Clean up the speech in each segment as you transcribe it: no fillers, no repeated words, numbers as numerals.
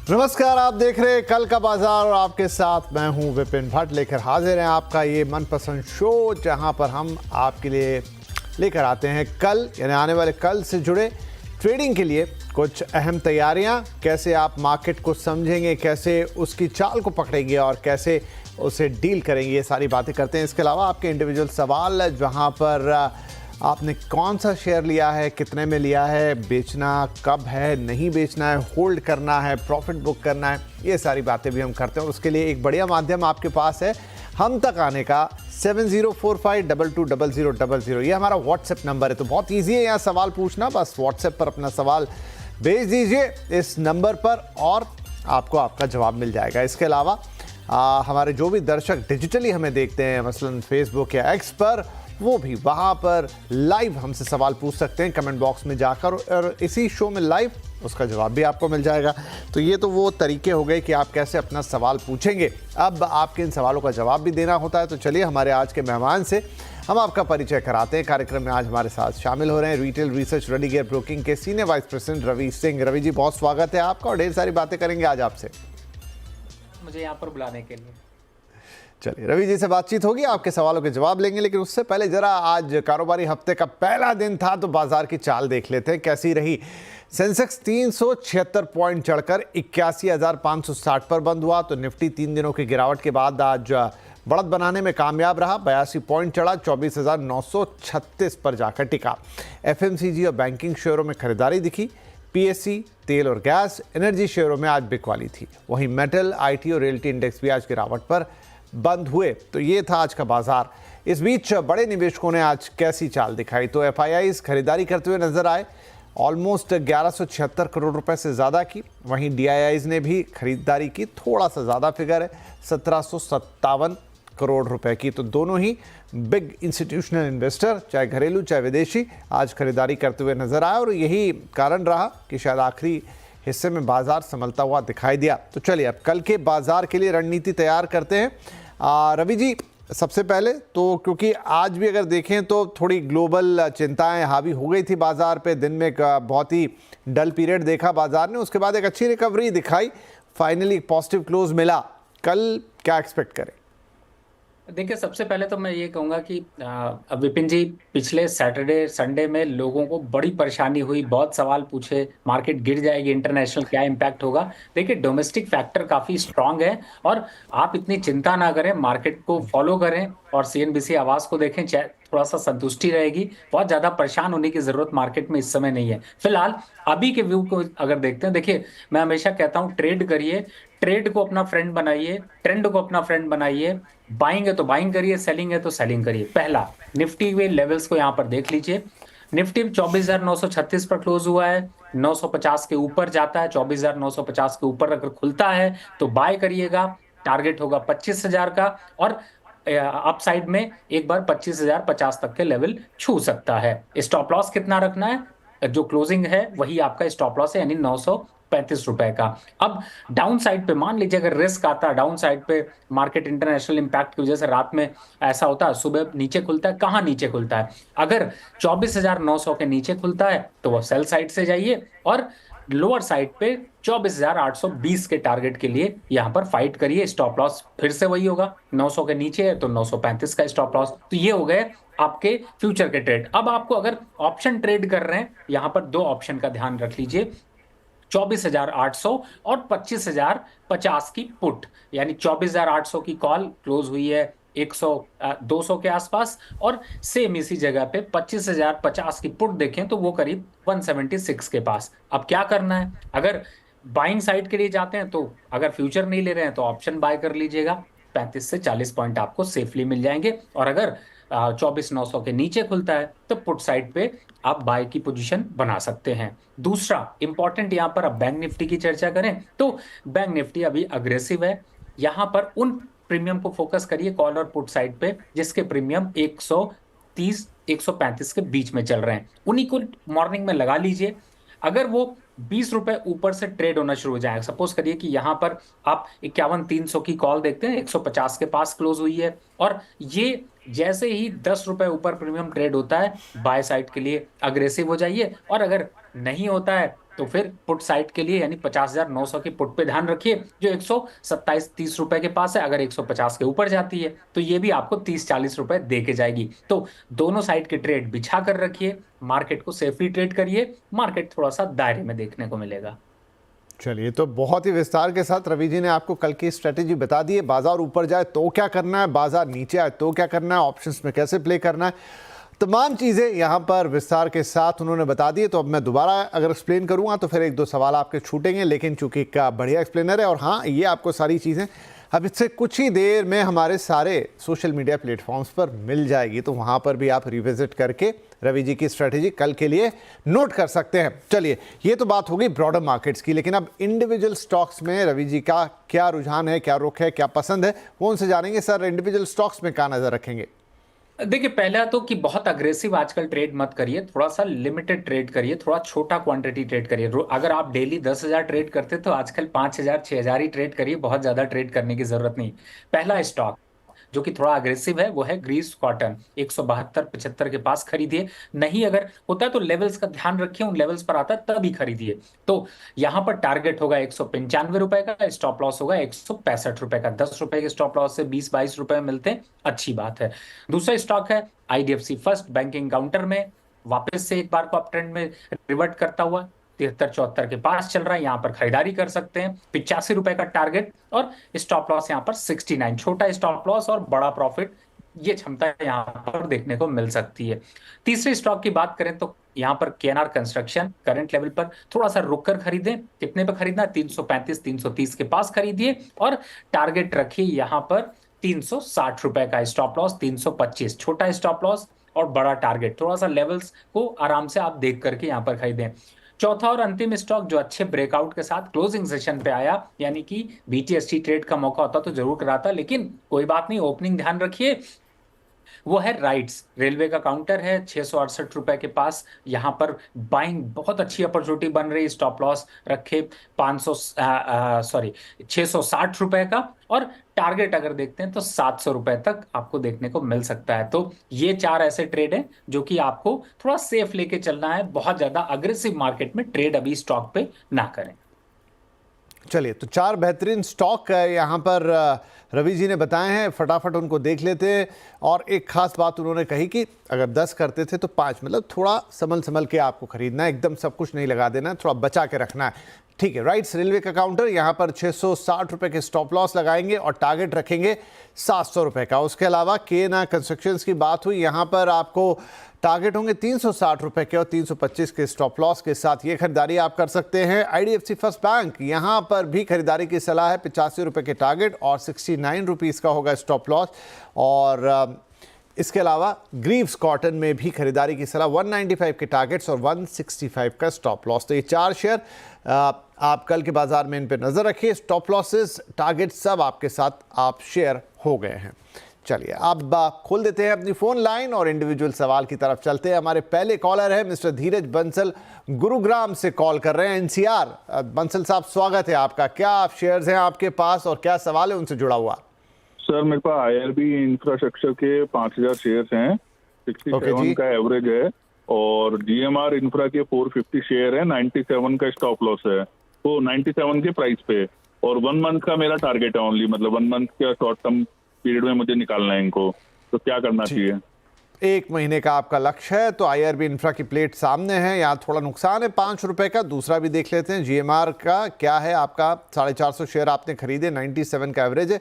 नमस्कार, आप देख रहे हैं कल का बाजार और आपके साथ मैं हूं विपिन भट्ट लेकर हाजिर हैं आपका ये मनपसंद शो, जहां पर हम आपके लिए लेकर आते हैं कल यानी आने वाले कल से जुड़े ट्रेडिंग के लिए कुछ अहम तैयारियां। कैसे आप मार्केट को समझेंगे, कैसे उसकी चाल को पकड़ेंगे और कैसे उसे डील करेंगे, ये सारी बातें करते हैं। इसके अलावा आपके इंडिविजुअल सवाल, जहां पर आपने कौन सा शेयर लिया है, कितने में लिया है, बेचना कब है, नहीं बेचना है, होल्ड करना है, प्रॉफिट बुक करना है, ये सारी बातें भी हम करते हैं। और उसके लिए एक बढ़िया माध्यम आपके पास है हम तक आने का 7045220000। ये हमारा व्हाट्सएप नंबर है, तो बहुत ईजी है यहाँ सवाल पूछना। बस व्हाट्सएप पर अपना सवाल भेज दीजिए इस नंबर पर और आपको आपका जवाब मिल जाएगा। इसके अलावा हमारे जो भी दर्शक डिजिटली हमें देखते हैं, मसलन फेसबुक या एक्स पर, वो भी वहाँ पर लाइव हमसे सवाल पूछ सकते हैं कमेंट बॉक्स में जाकर, और इसी शो में लाइव उसका जवाब भी आपको मिल जाएगा। तो ये तो वो तरीके हो गए कि आप कैसे अपना सवाल पूछेंगे। अब आपके इन सवालों का जवाब भी देना होता है। तो चलिए हमारे आज के मेहमान से हम आपका परिचय कराते हैं। कार्यक्रम में आज हमारे साथ शामिल हो रहे हैं रिटेल रिसर्च रेडिगेयर ब्रोकिंग के senior vice president Ravi Singh. Ravi ji, बहुत स्वागत है आपका और ढेर सारी बातें करेंगे आज आपसे। मुझे यहाँ पर बुलाने के लिए। चलिए, रवि जी से बातचीत होगी, आपके सवालों के जवाब लेंगे, लेकिन उससे पहले जरा आज कारोबारी हफ्ते का पहला दिन था तो बाजार की चाल देख लेते हैं कैसी रही। सेंसेक्स 376 पॉइंट चढ़कर 81,560 पर बंद हुआ। तो निफ्टी 3 दिनों की गिरावट के बाद आज बढ़त बनाने में कामयाब रहा। 82 पॉइंट चढ़ा, 24,936 पर जाकर टिका। एफएमसीजी और बैंकिंग शेयरों में खरीदारी दिखी। पीएससी, तेल और गैस, एनर्जी शेयरों में आज बिकवाली थी। वहीं मेटल, आईटी और रियल्टी इंडेक्स भी आज गिरावट पर बंद हुए। तो ये था आज का बाजार। इस बीच बड़े निवेशकों ने आज कैसी चाल दिखाई? तो एफआईआईज खरीदारी करते हुए नजर आए, ऑलमोस्ट 1176 करोड़ रुपए से ज़्यादा की। वहीं डीआईआईज ने भी खरीदारी की, थोड़ा सा ज़्यादा फिगर है, 1757 करोड़ रुपए की। तो दोनों ही बिग इंस्टीट्यूशनल इन्वेस्टर, चाहे घरेलू चाहे विदेशी, आज खरीदारी करते हुए नजर आए और यही कारण रहा कि शायद आखिरी हिस्से में बाजार संभलता हुआ दिखाई दिया। तो चलिए अब कल के बाजार के लिए रणनीति तैयार करते हैं। रवि जी, सबसे पहले तो क्योंकि आज भी अगर देखें तो थोड़ी ग्लोबल चिंताएं हावी हो गई थी बाजार पे। दिन में एक बहुत ही डल पीरियड देखा बाजार ने, उसके बाद एक अच्छी रिकवरी दिखाई, फाइनली पॉजिटिव क्लोज मिला। कल क्या एक्सपेक्ट करें? देखिए, सबसे पहले तो मैं ये कहूँगा कि विपिन जी, पिछले सैटरडे संडे में लोगों को बड़ी परेशानी हुई, बहुत सवाल पूछे, मार्केट गिर जाएगी, इंटरनेशनल क्या इम्पैक्ट होगा। देखिए, डोमेस्टिक फैक्टर काफ़ी स्ट्रांग है और आप इतनी चिंता ना करें, मार्केट को फॉलो करें और सीएनबीसी आवाज को देखें, थोड़ा सा संतुष्टि रहेगी। बहुत ज़्यादा परेशान होने की ज़रूरत मार्केट में इस समय नहीं है। फिलहाल अभी के व्यू को अगर देखते हैं, देखिए मैं हमेशा कहता हूँ ट्रेड करिए, ट्रेड को अपना फ्रेंड बनाइए, ट्रेंड को अपना फ्रेंड बनाइए। बाइंग है तो बाइंग करिए, सेलिंग है तो सेलिंग करिए। पहला, निफ्टी के लेवल्स को यहाँ पर देख लीजिए। निफ्टी 24,936 पर क्लोज हुआ है, 950 के ऊपर जाता है, 24,950 के ऊपर अगर खुलता है तो बाय करिएगा। टारगेट होगा 25,000 का और अपसाइड में एक बार 25,050 तक के लेवल छू सकता है। स्टॉप लॉस कितना रखना है? जो क्लोजिंग है वही आपका स्टॉप लॉस है, यानी 935 रुपए का। अब डाउन साइड पे मान लीजिए अगर रिस्क आता है डाउन साइड पे, मार्केट इंटरनेशनल इंपैक्ट की वजह से रात में ऐसा होता है, सुबह नीचे खुलता है। कहाँ नीचे खुलता है? अगर 24,900 के नीचे खुलता है तो वो सेल साइड से जाइए और लोअर साइड पे 24,820 के टारगेट के लिए यहां पर फाइट करिए। स्टॉप लॉस फिर से वही होगा, 900 के नीचे है तो 935 का स्टॉप लॉस। तो ये हो गए आपके फ्यूचर के ट्रेड। अब आपको अगर ऑप्शन ट्रेड कर रहे हैं, यहां पर दो ऑप्शन का ध्यान रख लीजिए, 24,800 और 25,050 की पुट, यानी 24,800 की कॉल क्लोज हुई है 200 के आसपास और सेम इसी जगह पे 25,050 की पुट देखें तो वो करीब 176 के पास। अब क्या करना है? अगर बाइंग साइड के लिए जाते हैं तो अगर फ्यूचर नहीं ले रहे हैं तो ऑप्शन बाय कर लीजिएगा, 35 से 40 पॉइंट आपको सेफली मिल जाएंगे। और अगर 24,900 के नीचे खुलता है तो पुट साइड पे आप बाय की पोजीशन बना सकते हैं। दूसरा इंपॉर्टेंट, यहां पर अब बैंक निफ्टी की चर्चा करें तो बैंक निफ्टी अभी अग्रेसिव है। यहां पर उन प्रीमियम को फोकस करिए कॉल और पुट साइड पे जिसके प्रीमियम 130 135 के बीच में चल रहे हैं, उन्हीं को मॉर्निंग में लगा लीजिए। अगर वो 20 रुपए ऊपर से ट्रेड होना शुरू हो जाए, सपोज करिए कि यहां पर आप 51,300 की कॉल देखते हैं, 150 के पास क्लोज हुई है और ये जैसे ही 10 रुपए ऊपर प्रीमियम ट्रेड होता है, बाय साइड के लिए अग्रेसिव हो जाइए। और अगर नहीं होता है तो फिर पुट साइड के लिए यानी 50,900 की पुट पे ध्यान रखिए, जो 127-30 रुपए के पास है। अगर 150 के ऊपर जाती है तो ये भी आपको 30-40 रुपए दे के जाएगी। तो दोनों साइड के ट्रेड बिछा कर रखिए, मार्केट को सेफली ट्रेड करिए, मार्केट थोड़ा सा दायरे में देखने को मिलेगा। चलिए, तो बहुत ही विस्तार के साथ रवि जी ने आपको कल की स्ट्रेटेजी बता दी है। बाजार ऊपर जाए तो क्या करना है, बाजार नीचे आए तो क्या करना है, ऑप्शंस में कैसे प्ले करना है, तमाम चीज़ें यहाँ पर विस्तार के साथ उन्होंने बता दी है। तो अब मैं दोबारा अगर एक्सप्लेन करूँगा तो फिर एक दो सवाल आपके छूटेंगे, लेकिन चूंकि का बढ़िया एक्सप्लेनर है और हाँ, ये आपको सारी चीज़ें अब इससे कुछ ही देर में हमारे सारे सोशल मीडिया प्लेटफॉर्म्स पर मिल जाएगी, तो वहाँ पर भी आप रिविजिट करके रवि जी की स्ट्रेटेजी कल के लिए नोट कर सकते हैं। चलिए, ये तो बात होगी ब्रॉडर मार्केट्स की, लेकिन अब इंडिविजुअल स्टॉक्स में रवि जी का क्या रुझान है, क्या रुख है, क्या पसंद है, वो उनसे जानेंगे। सर, इंडिविजुअल स्टॉक्स में क्या नज़र रखेंगे? देखिए, पहला तो कि बहुत अग्रेसिव आजकल ट्रेड मत करिए, थोड़ा सा लिमिटेड ट्रेड करिए, थोड़ा छोटा क्वांटिटी ट्रेड करिए। अगर आप डेली 10,000 ट्रेड करते तो आजकल 5,000 6,000 ही ट्रेड करिए, बहुत ज्यादा ट्रेड करने की जरूरत नहीं। पहला स्टॉक जो कि थोड़ा अग्रेसिव है वो है ग्रीस कॉटन, 172-75 के पास खरीदिए। नहीं अगर होता है तो लेवल्स का ध्यान रखिए, उन लेवल्स पर आता है तभी खरीदिए। तो यहाँ पर टारगेट होगा 195 रुपए का, स्टॉप लॉस होगा 165 रुपए का। 10 रुपए के स्टॉप लॉस से 20-22 रुपए मिलते हैं, अच्छी बात है। दूसरा स्टॉक है आईडीएफसी फर्स्ट, बैंकिंग काउंटर में वापस से एक बार को अप ट्रेंड में रिवर्ट करता हुआ 73-74 के पास चल रहा है, यहाँ पर खरीदारी कर सकते हैं। 85 रुपए का टारगेट और स्टॉप लॉस यहाँ पर 69, छोटा स्टॉप लॉस और बड़ा प्रॉफिट, ये क्षमता यहाँ पर देखने को मिल सकती है। तीसरे स्टॉक की बात करें तो यहाँ पर केएनआर कंस्ट्रक्शन करंट लेवल पर थोड़ा सा रुक कर खरीदें। कितने पे खरीदना, 335-330 के पास खरीदिए और टारगेट रखिए यहाँ पर 360 रुपए का। स्टॉप लॉस 325, छोटा स्टॉप लॉस और बड़ा टारगेट, थोड़ा सा लेवल्स को आराम से आप देख करके यहाँ पर खरीदें। चौथा और अंतिम स्टॉक जो अच्छे ब्रेकआउट के साथ क्लोजिंग सेशन पे आया, यानी कि बीटीएसटी ट्रेड का मौका होता तो जरूर कराता, लेकिन कोई बात नहीं, ओपनिंग ध्यान रखिए, वो है राइट्स। रेलवे का काउंटर है 668 रुपए के पास, यहां पर बाइंग बहुत अच्छी अपॉर्चुनिटी बन रही। स्टॉप लॉस रखे 500 सॉरी 660 रुपए का, और टारगेट अगर देखते हैं तो 700 रुपए तक आपको देखने को मिल सकता है। तो ये चार ऐसे ट्रेड हैं जो कि आपको थोड़ा सेफ लेके चलना है, बहुत ज्यादा अग्रेसिव मार्केट में ट्रेड अभी स्टॉक पे ना करें। चलिए, तो चार बेहतरीन स्टॉक यहाँ पर रवि जी ने बताए हैं, फटाफट उनको देख लेते हैं। और एक खास बात उन्होंने कही कि अगर 10 करते थे तो 5, मतलब थोड़ा संभल संभल के आपको खरीदना है, एकदम सब कुछ नहीं लगा देना है, थोड़ा बचा के रखना है। ठीक है, राइट्स रेलवे का काउंटर, यहाँ पर 660 रुपए के स्टॉप लॉस लगाएंगे और टारगेट रखेंगे 700 रुपए का। उसके अलावा केएनआर कंस्ट्रक्शंस की बात हुई, यहाँ पर आपको टारगेट होंगे 360 रुपए के और 325 के स्टॉप लॉस के साथ ये खरीदारी आप कर सकते हैं। आईडीएफसी फर्स्ट बैंक, यहाँ पर भी खरीदारी की सलाह है, 85 रुपए के टारगेट और 69 रुपीज़ का होगा स्टॉप लॉस। और इसके अलावा ग्रीव्स कॉटन में भी खरीदारी की सलाह, 195 के टारगेट्स और 165 का स्टॉप लॉस। तो ये चार शेयर आप कल के बाजार में इन पे नज़र रखिए। स्टॉप लॉसेस, टारगेट सब आपके साथ आप शेयर हो गए हैं। चलिए, अब खोल देते हैं अपनी फ़ोन लाइन और इंडिविजुअल सवाल की तरफ चलते हैं। हमारे पहले कॉलर है मिस्टर धीरज बंसल, गुरुग्राम से कॉल कर रहे हैं, एनसीआर। बंसल साहब, स्वागत है आपका। क्या आप शेयर्स हैं आपके पास और क्या सवाल है उनसे जुड़ा हुआ? सर, मेरे पास आईआरबी इंफ्रास्ट्रक्चर के 5,000 शेयर्स हैं, 67 का एवरेज है, और जीएमआर इंफ्रा के 450 शेयर है, 97 का स्टॉप लॉस है, तो 97 के प्राइस पे, और 1 मंथ का मेरा टारगेट है ओनली, मतलब 1 मंथ का शॉर्ट टर्म पीरियड में मुझे निकालना है इनको, तो क्या करना चाहिए? 1 महीने का आपका लक्ष्य है, तो आईआरबी इंफ्रा की प्लेट सामने है, यहाँ थोड़ा नुकसान है 5 रुपए का। दूसरा भी देख लेते हैं, जीएमआर का क्या है आपका, 450 शेयर आपने खरीदे, 97 का एवरेज है,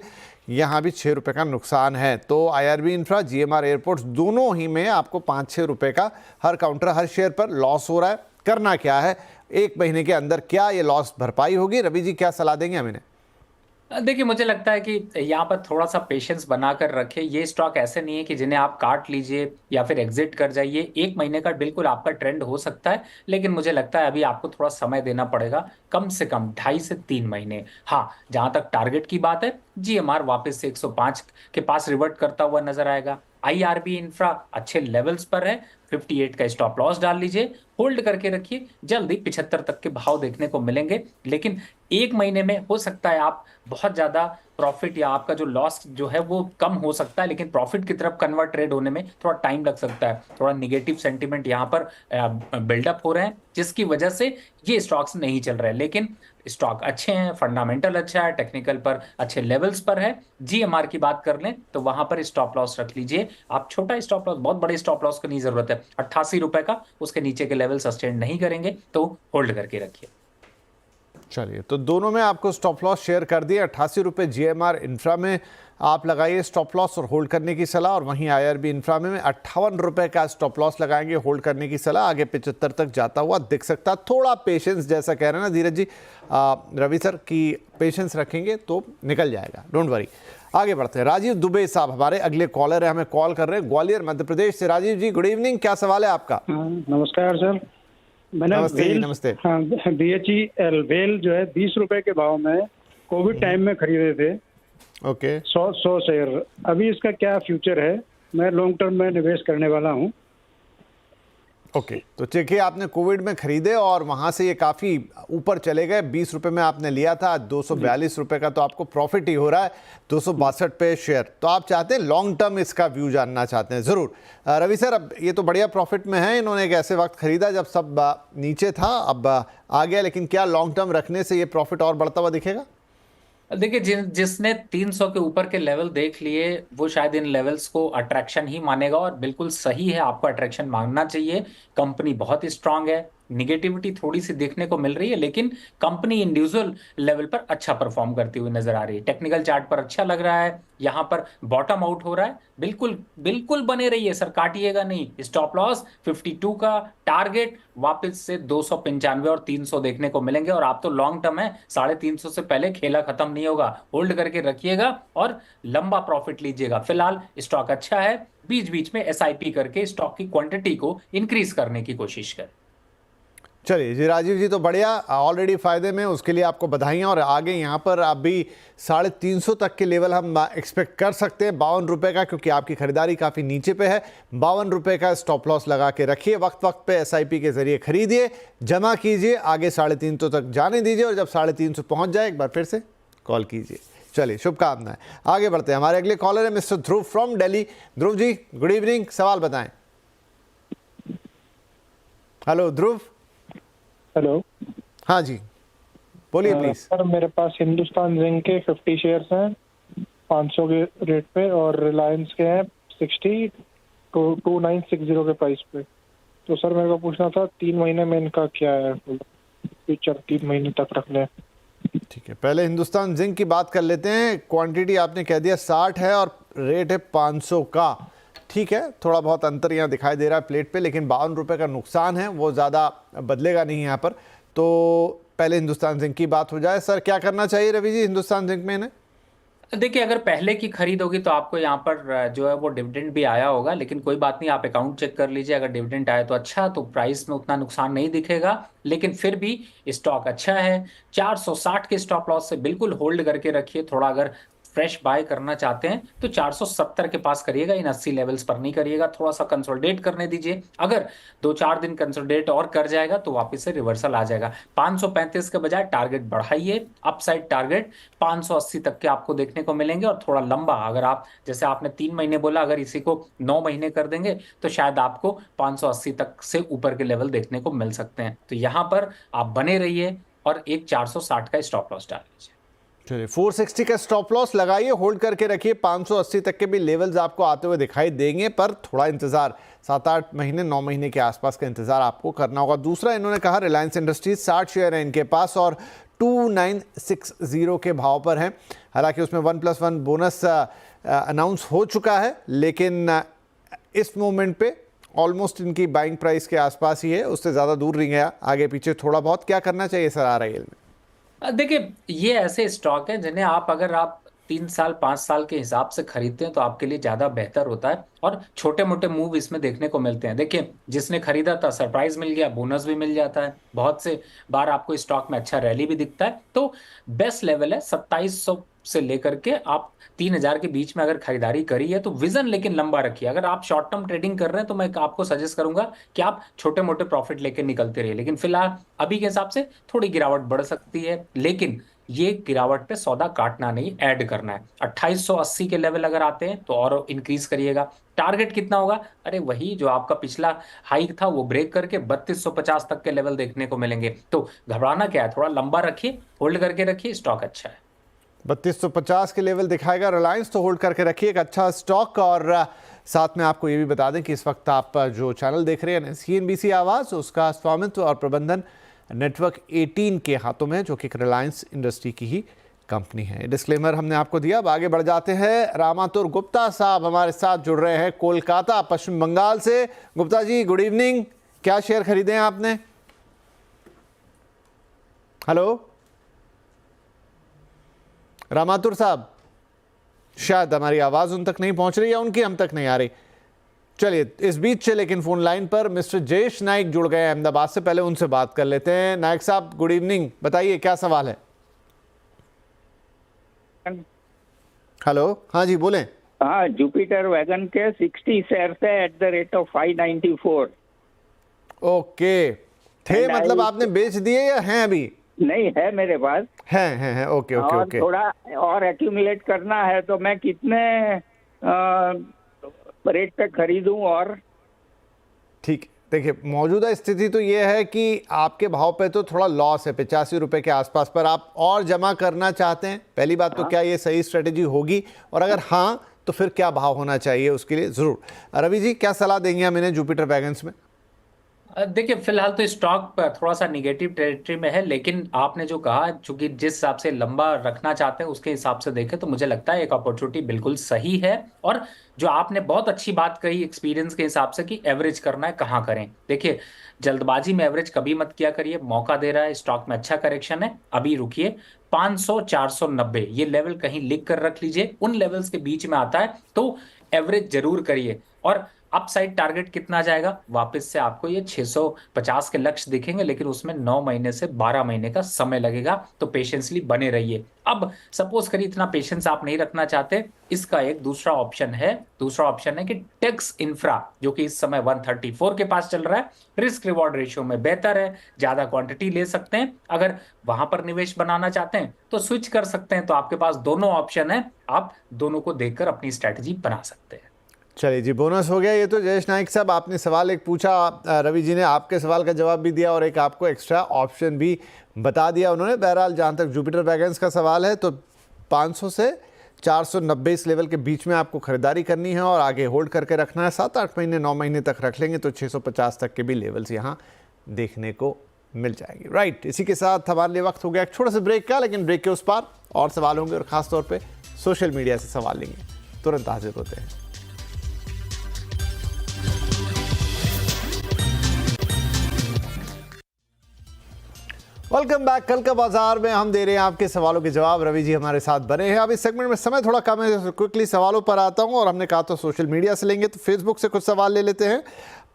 यहाँ भी 6 रुपए का नुकसान है। तो आईआरबी इंफ्रा, जीएमआर एयरपोर्ट्स, दोनों ही में आपको 5-6 रुपए का हर काउंटर, हर शेयर पर लॉस हो रहा है। करना क्या है 1 महीने के अंदर, क्या ये लॉस भरपाई होगी? रवि जी क्या सलाह देंगे हमें? देखिए, मुझे लगता है कि यहाँ पर थोड़ा सा पेशेंस बनाकर रखें। ये स्टॉक ऐसे नहीं है कि जिन्हें आप काट लीजिए या फिर एग्जिट कर जाइए। 1 महीने का बिल्कुल आपका ट्रेंड हो सकता है, लेकिन मुझे लगता है अभी आपको थोड़ा समय देना पड़ेगा, कम से कम 2.5 से 3 महीने। हाँ, जहां तक टारगेट की बात है, जीएमआर वापस से 105 के पास रिवर्ट करता हुआ नजर आएगा। आईआरबी इंफ्रा अच्छे लेवल्स पर है, 58 का स्टॉप लॉस डाल लीजिए, होल्ड करके रखिए, जल्दी 75 तक के भाव देखने को मिलेंगे। लेकिन 1 महीने में हो सकता है आप बहुत ज्यादा प्रॉफिट या आपका जो लॉस जो है वो कम हो सकता है, लेकिन प्रॉफिट की तरफ कन्वर्ट ट्रेड होने में थोड़ा टाइम लग सकता है। थोड़ा निगेटिव सेंटिमेंट यहाँ पर बिल्डअप हो रहे हैं, जिसकी वजह से ये स्टॉक्स नहीं चल रहे हैं। लेकिन स्टॉक अच्छे हैं, फंडामेंटल अच्छा है, टेक्निकल पर अच्छे लेवल्स पर है। जीएमआर की बात कर लें तो वहां पर स्टॉप लॉस रख लीजिए आप। छोटा स्टॉप लॉस, बहुत बड़े स्टॉप लॉस की नहीं जरूरत है। 88 रुपए का, उसके नीचे के लेवल सस्टेन नहीं करेंगे तो होल्ड करके रखिए। चलिए, तो दोनों में आपको स्टॉप लॉस शेयर कर दिए। 88 रुपये जीएमआर इंफ्रा में आप लगाइए स्टॉप लॉस और होल्ड करने की सलाह, और वहीं आईआरबी इंफ्रा में 58 रुपये का स्टॉप लॉस लगाएंगे, होल्ड करने की सलाह। आगे 75 तक जाता हुआ दिख सकता, थोड़ा पेशेंस, जैसा कह रहे हैं ना धीरज जी, रवि सर, की पेशेंस रखेंगे तो निकल जाएगा, डोंट वरी। आगे बढ़ते हैं। राजीव दुबे साहब हमारे अगले कॉलर है, हमें कॉल कर रहे हैं ग्वालियर मध्य प्रदेश से। राजीव जी, गुड इवनिंग, क्या सवाल है आपका? नमस्कार सर। मैंने नमस्ते जी, नमस्ते। हाँ, BHEL वेल जो है 20 रुपए के भाव में कोविड टाइम में खरीदे थे। Okay, 100 share. अभी इसका क्या फ्यूचर है? मैं लॉन्ग टर्म में निवेश करने वाला हूँ। ओके, तो देखिए, आपने कोविड में खरीदे और वहां से ये काफी ऊपर चले गए। 20 रुपए में आपने लिया था, आज 242 रुपए का तो आपको प्रॉफिट ही हो रहा है, 262 पे शेयर। तो आप चाहते हैं लॉन्ग टर्म इसका व्यू जानना चाहते हैं, जरूर। रवि सर, अब ये तो बढ़िया प्रॉफिट में है, इन्होंने एक ऐसे वक्त खरीदा जब सब नीचे था, अब आ गया, लेकिन क्या लॉन्ग टर्म रखने से ये प्रॉफिट और बढ़ता हुआ दिखेगा? देखिए, जिसने 300 के ऊपर के लेवल देख लिए वो शायद इन लेवल्स को अट्रैक्शन ही मानेगा, और बिल्कुल सही है, आपको अट्रैक्शन मानना चाहिए। कंपनी बहुत ही स्ट्रांग है, निगेटिविटी थोड़ी सी देखने को मिल रही है, लेकिन कंपनी इंडिविजुअल लेवल पर अच्छा परफॉर्म करती हुई नजर आ रही है। टेक्निकल चार्ट पर अच्छा लग रहा है, यहाँ पर बॉटम आउट हो रहा है। बिल्कुल बिल्कुल बने रहिए सर, काटिएगा नहीं। स्टॉप लॉस 52 का, टारगेट वापस से 295 और 300 देखने को मिलेंगे। और आप तो लॉन्ग टर्म है, 350 से पहले खेला खत्म नहीं होगा। होल्ड करके रखिएगा और लंबा प्रॉफिट लीजिएगा। फिलहाल स्टॉक अच्छा है, बीच बीच में एसआईपी करके स्टॉक की क्वांटिटी को इंक्रीज करने की कोशिश करें। चलिए जी, राजीव जी तो बढ़िया, ऑलरेडी फायदे में, उसके लिए आपको बधाइयाँ। और आगे यहाँ पर अभी 350 तक के लेवल हम एक्सपेक्ट कर सकते हैं, 52 रुपये का, क्योंकि आपकी खरीदारी काफ़ी नीचे पे है। 52 रुपये का स्टॉप लॉस लगा के रखिए, वक्त वक्त पे एसआईपी के जरिए खरीदिए, जमा कीजिए, आगे 350 तक जाने दीजिए, और जब 350 पहुँच जाए एक बार फिर से कॉल कीजिए। चलिए, शुभकामनाएं। आगे बढ़ते हैं, हमारे अगले कॉलर है mister Dhruv from Delhi. Dhruv ji, good evening, सवाल बताएं। हेलो ध्रुव। हेलो। हाँ जी, बोलिए प्लीज। सर, मेरे पास हिंदुस्तान जिंक के 50 शेयर्स हैं 500 के रेट पे, और रिलायंस के हैं 60 तो 2960 के प्राइस पे। तो सर, मेरे को पूछना था 3 महीने में इनका क्या है फ्यूचर, 3 महीने तक रखने। ठीक है, पहले हिंदुस्तान जिंक की बात कर लेते हैं। क्वांटिटी आपने कह दिया 60 है और रेट है 500 का। ठीक है, थोड़ा बहुत अंतर यहाँ दिखाई दे रहा है प्लेट पे, लेकिन 52 रुपये का नुकसान है, वो ज़्यादा बदलेगा नहीं यहाँ पर। तो पहले हिंदुस्तान जिंक की बात हो जाए। सर, क्या करना चाहिए रवि जी हिंदुस्तान जिंक में इन्हें? देखिए, अगर पहले की खरीद होगी तो आपको यहाँ पर जो है वो डिविडेंड भी आया होगा, लेकिन कोई बात नहीं, आप अकाउंट चेक कर लीजिए। अगर डिविडेंड आया तो अच्छा, तो प्राइस में उतना नुकसान नहीं दिखेगा, लेकिन फिर भी स्टॉक अच्छा है। 460 के स्टॉप लॉस से बिल्कुल होल्ड करके रखिए। थोड़ा अगर फ्रेश बाय करना चाहते हैं तो 470 के पास करिएगा, इन 80 लेवल्स पर नहीं करिएगा। थोड़ा सा कंसोलिडेट करने दीजिए, अगर 2-4 दिन कंसोलिडेट और कर जाएगा तो वापस से रिवर्सल आ जाएगा। 535 के बजाय टारगेट बढ़ाइए, अपसाइड टारगेट 580 तक के आपको देखने को मिलेंगे। और थोड़ा लंबा, अगर आप, जैसे आपने 3 महीने बोला, अगर इसी को 9 महीने कर देंगे तो शायद आपको 580 तक से ऊपर के लेवल देखने को मिल सकते हैं। तो यहां पर आप बने रहिए और एक 460 का स्टॉप लॉस डाल लीजिए। चलिए, 460 का स्टॉप लॉस लगाइए, होल्ड करके रखिए। 580 तक के भी लेवल्स आपको आते हुए दिखाई देंगे, पर थोड़ा इंतजार, 7-8 महीने 9 महीने के आसपास का इंतजार आपको करना होगा। दूसरा, इन्होंने कहा रिलायंस इंडस्ट्रीज 60 शेयर है इनके पास और 2960 के भाव पर हैं। हालांकि उसमें 1+1 बोनस अनाउंस हो चुका है, लेकिन इस मोमेंट पे ऑलमोस्ट इनकी बाइंग प्राइस के आसपास ही है, उससे ज़्यादा दूर नहीं गया, आगे पीछे थोड़ा बहुत। क्या करना चाहिए सर RIL में? देखिए, ये ऐसे स्टॉक हैं जिन्हें आप, अगर आप 3 साल 5 साल के हिसाब से खरीदते हैं तो आपके लिए ज्यादा बेहतर होता है, और छोटे मोटे मूव इसमें देखने को मिलते हैं। देखिए, जिसने खरीदा था सरप्राइज मिल गया, बोनस भी मिल जाता है। बहुत से बार आपको स्टॉक में अच्छा रैली भी दिखता है। तो बेस्ट लेवल है 2700 से लेकर के आप 3000 के बीच में अगर खरीदारी करी है तो विजन लेकिन लंबा रखिए। अगर आप शॉर्ट टर्म ट्रेडिंग कर रहे हैं तो मैं आपको सजेस्ट करूंगा कि आप छोटे मोटे प्रॉफिट लेके निकलते रहिए, लेकिन फिलहाल अभी के हिसाब से थोड़ी गिरावट बढ़ सकती है, लेकिन ये गिरावट पे सौदा काटना नहीं, ऐड करना है। 2880 के लेवल अगर आते हैं तो और इंक्रीज करिएगा। टारगेट कितना होगा? अरे वही जो आपका पिछला हाइक था वो ब्रेक करके 3250 तक के लेवल देखने को मिलेंगे। तो घबराना क्या है, थोड़ा लंबा रखिए, होल्ड करके रखिए, स्टॉक अच्छा है। 3250 के लेवल दिखाएगा रिलायंस, तो होल्ड करके रखिए, एक अच्छा स्टॉक। और साथ में आपको ये भी बता दें कि इस वक्त आप जो चैनल देख रहे हैं CNBC आवाज़, उसका स्वामित्व और प्रबंधन नेटवर्क 18 के हाथों में, जो कि रिलायंस इंडस्ट्री की ही कंपनी है। डिस्क्लेमर हमने आपको दिया। अब आगे बढ़ जाते हैं। रामातुर गुप्ता साहब हमारे साथ जुड़ रहे हैं कोलकाता, पश्चिम बंगाल से। Gupta ji, good evening. क्या शेयर खरीदे हैं आपने? हेलो रामातुर साहब, शायद हमारी आवाज उन तक नहीं पहुंच रही है, उनकी हम तक नहीं आ रही। चलिए, इस बीच से लेकिन फोन लाइन पर मिस्टर जयेश नाइक जुड़ गए अहमदाबाद से, पहले उनसे बात कर लेते हैं। नाइक साहब, गुड इवनिंग, बताइए क्या सवाल है? हेलो, हाँ जी बोलें। हाँ, जुपिटर वैगन के 60 शेयर है at the rate of 594। Okay, थे मतलब आपने बेच दिए या हैं अभी? नहीं, है मेरे पास। हैं, ओके ओके और ओके। थोड़ा और एक्यूमुलेट करना है, तो मैं कितने रेट पे खरीदूं? और ठीक, देखिए मौजूदा स्थिति तो ये है कि आपके भाव पे तो थोड़ा लॉस है, 85 रुपए के आसपास, पर आप और जमा करना चाहते हैं। पहली बात तो क्या ये सही स्ट्रेटेजी होगी, और अगर हाँ तो फिर क्या भाव होना चाहिए उसके लिए जरूर। रवि जी, क्या सलाह देंगे हम इन्हें जुपिटर वैगन्स में? देखिए, फिलहाल तो स्टॉक थोड़ा सा निगेटिव टेरिटरी में है, लेकिन आपने जो कहा, चूंकि जिस हिसाब से लंबा रखना चाहते हैं उसके हिसाब से देखें तो मुझे लगता है एक अपॉर्चुनिटी बिल्कुल सही है। और जो आपने बहुत अच्छी बात कही एक्सपीरियंस के हिसाब से कि एवरेज करना है, कहाँ करें। देखिए, जल्दबाजी में एवरेज कभी मत किया करिए। मौका दे रहा है, स्टॉक में अच्छा करेक्शन है, अभी रुकिए। 500 490 ये लेवल कहीं लिख कर रख लीजिए, उन लेवल्स के बीच में आता है तो एवरेज जरूर करिए। और अपसाइड टारगेट कितना जाएगा? वापस से आपको ये 650 के लक्ष्य दिखेंगे, लेकिन उसमें 9 महीने से 12 महीने का समय लगेगा, तो पेशेंसली बने रहिए। अब सपोज करिए इतना पेशेंस आप नहीं रखना चाहते, इसका एक दूसरा ऑप्शन है। दूसरा ऑप्शन है कि टेक्स इंफ्रा, जो कि इस समय 134 के पास चल रहा है, रिस्क रिवॉर्ड रेशियो में बेहतर है, ज्यादा क्वांटिटी ले सकते हैं। अगर वहां पर निवेश बनाना चाहते हैं तो स्विच कर सकते हैं। तो आपके पास दोनों ऑप्शन है, आप दोनों को देखकर अपनी स्ट्रैटेजी बना सकते हैं। चलिए जी, बोनस हो गया ये तो। जयेश नाइक साहब, आपने सवाल एक पूछा, रवि जी ने आपके सवाल का जवाब भी दिया और एक आपको एक्स्ट्रा ऑप्शन भी बता दिया उन्होंने। बहरहाल, जहाँ तक जुपिटर वैगन्स का सवाल है तो 500 से 490 इस लेवल के बीच में आपको खरीदारी करनी है और आगे होल्ड करके रखना है। 7-8 महीने 9 महीने तक रख लेंगे तो 650 तक के भी लेवल्स यहाँ देखने को मिल जाएंगे। राइट, इसी के साथ हमारे लिए वक्त हो गया एक छोटे से ब्रेक का, लेकिन ब्रेक के उस पार और सवाल होंगे और ख़ासतौर पर सोशल मीडिया से सवाल लेंगे। तुरंत हाजिर होते हैं। Welcome back. कल का बाजार में हम दे रहे हैं आपके सवालों के जवाब। रवि जी हमारे साथ बने हैं। अब इस सेगमेंट में समय थोड़ा कम है, क्विकली सवालों पर आता हूं। और हमने कहा तो सोशल मीडिया से लेंगे, तो फेसबुक से कुछ सवाल ले लेते हैं।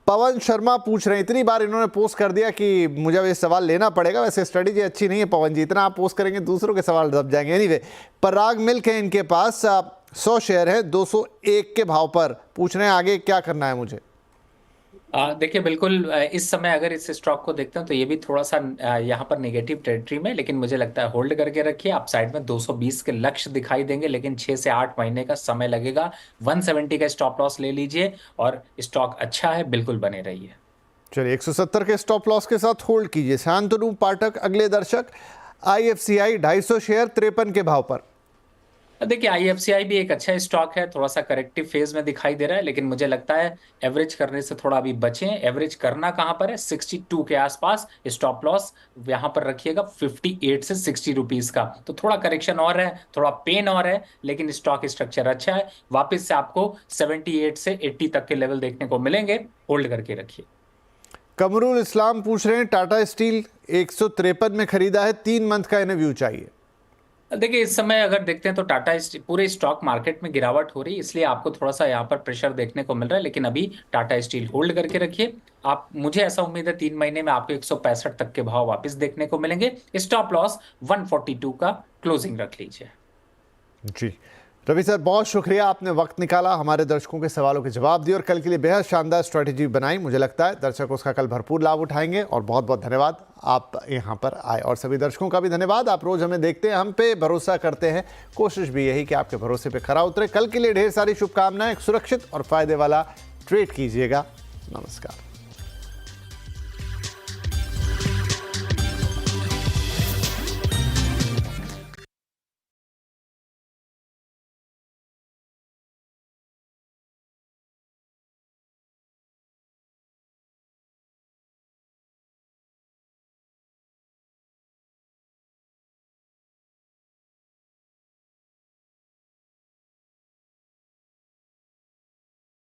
पवन शर्मा पूछ रहे हैं, इतनी बार इन्होंने पोस्ट कर दिया कि मुझे अब ये सवाल लेना पड़ेगा। वैसे स्ट्रेटेजी अच्छी नहीं है पवन जी, इतना आप पोस्ट करेंगे दूसरों के सवाल दब जाएंगे। एनीवे, पराग मिल्क है इनके पास, 100 शेयर है 201 के भाव पर। पूछ रहे हैं आगे क्या करना है मुझे। देखिए, बिल्कुल इस समय अगर इस स्टॉक को देखते हैं तो ये भी थोड़ा सा यहाँ पर नेगेटिव टेरिटरी में, लेकिन मुझे लगता है होल्ड करके रखिए। अपसाइड में 220 के लक्ष्य दिखाई देंगे, लेकिन 6 से 8 महीने का समय लगेगा। 170 का स्टॉप लॉस ले लीजिए और स्टॉक अच्छा है, बिल्कुल बने रहिए। चलिए, 170 के स्टॉप लॉस के साथ होल्ड कीजिए। शांतनु पाठक अगले दर्शक, IFCI 250 शेयर 53 के भाव पर। देखिए, IFCI भी एक अच्छा स्टॉक है, थोड़ा सा करेक्टिव फेज में दिखाई दे रहा है, लेकिन मुझे लगता है एवरेज करने से थोड़ा अभी बचें। एवरेज करना कहां पर है? 62 के आसपास। स्टॉप लॉस यहां पर रखिएगा 58 से 60 रुपीज का। तो थोड़ा करेक्शन और है, थोड़ा पेन और है, लेकिन स्टॉक स्ट्रक्चर अच्छा है। वापस से आपको 78 से 80 तक के लेवल देखने को मिलेंगे, होल्ड करके रखिए। कमरुल इस्लाम पूछ रहे हैं, टाटा स्टील 153 में खरीदा है, 3 मंथ का इन्हें व्यू चाहिए। देखिए, इस समय अगर देखते हैं तो टाटा पूरे स्टॉक मार्केट में गिरावट हो रही है, इसलिए आपको थोड़ा सा यहाँ पर प्रेशर देखने को मिल रहा है, लेकिन अभी टाटा स्टील होल्ड करके रखिए। आप, मुझे ऐसा उम्मीद है 3 महीने में आपको 165 तक के भाव वापस देखने को मिलेंगे। स्टॉप लॉस 142 का क्लोजिंग रख लीजिए। जी, रवि सर, बहुत शुक्रिया, आपने वक्त निकाला, हमारे दर्शकों के सवालों के जवाब दिए और कल के लिए बेहद शानदार स्ट्रैटेजी बनाई। मुझे लगता है दर्शक उसका कल भरपूर लाभ उठाएंगे और बहुत बहुत धन्यवाद आप यहाँ पर आए। और सभी दर्शकों का भी धन्यवाद, आप रोज हमें देखते हैं, हम पे भरोसा करते हैं। कोशिश भी यही कि आपके भरोसे पे खरा उतरे। कल के लिए ढेर सारी शुभकामनाएं, सुरक्षित और फायदे वाला ट्रेड कीजिएगा। नमस्कार।